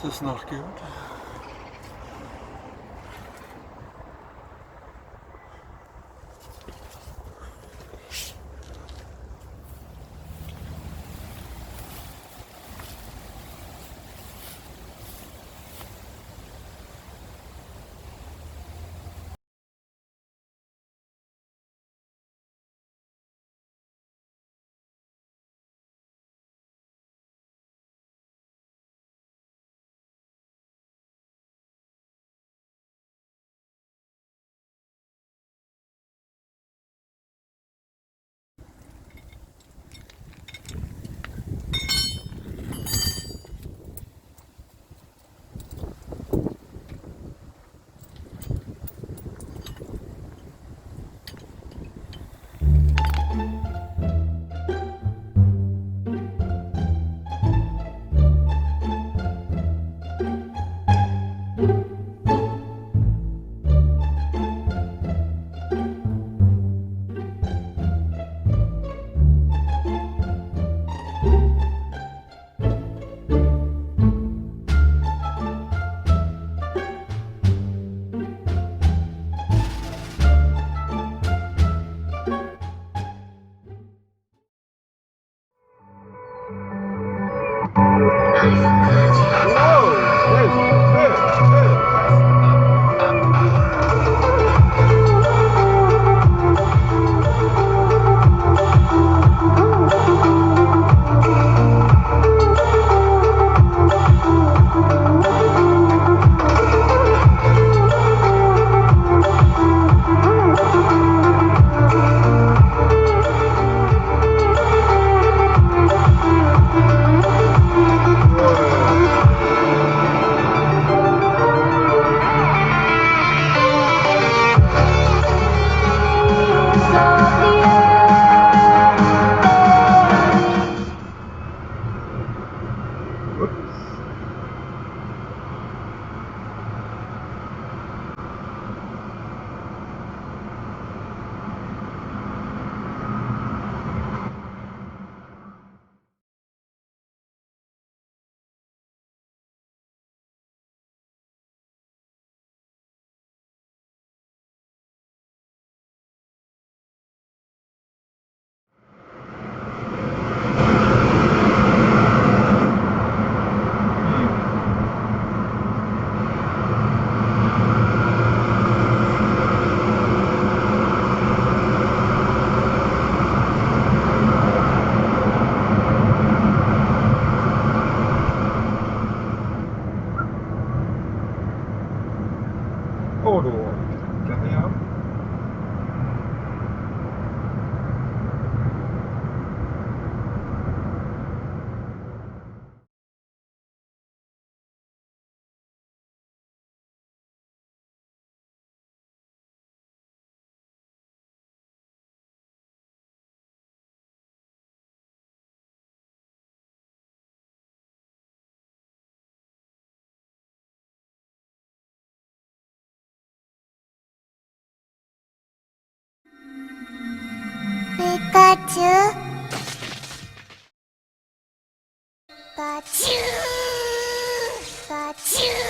This is not good. Au revoir. De rien. Pikachu. Pikachu. Pikachu.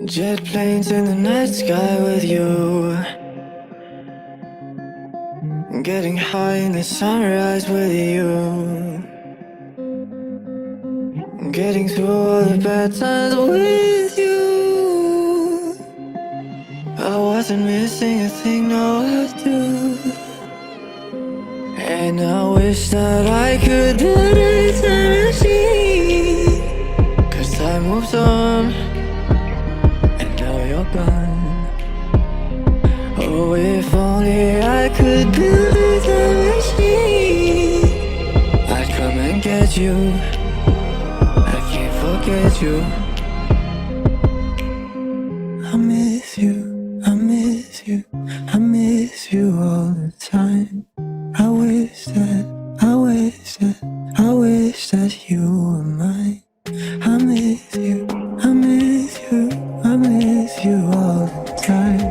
Jet planes in the night sky with you, getting high in the sunrise with you, getting through all the bad times with you. I wasn't missing a thing, no I do. And I wish that I could build a time machine, 'cause time moves on and now you're gone. Oh, if only I could build a time machine, I'd come and get you. I can't forget you. I miss you, I miss you, I miss you all the time. I wish that, I wish that, I wish that you were mine. I miss you, I miss you, I miss you all the time.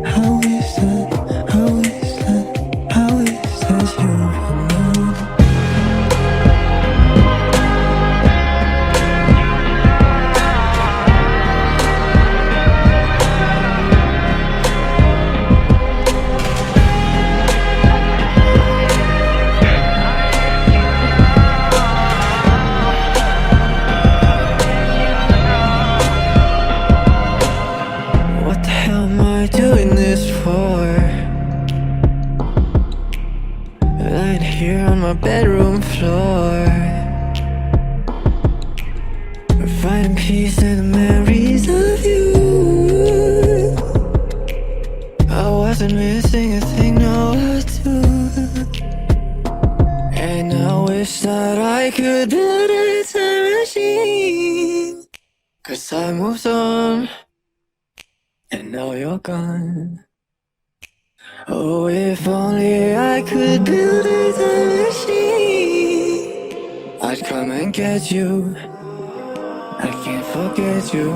I wish that, I wish that, I wish that you were mine. What the hell am I doing this for? Lying here on my bedroom floor, finding peace in the memories of you. I wasn't missing a thing, no I do. And I wish that I could build a time machine, 'cause time moves on and now you're gone. Oh, if only I could build a time machine, I'd come and get you. I can't forget you.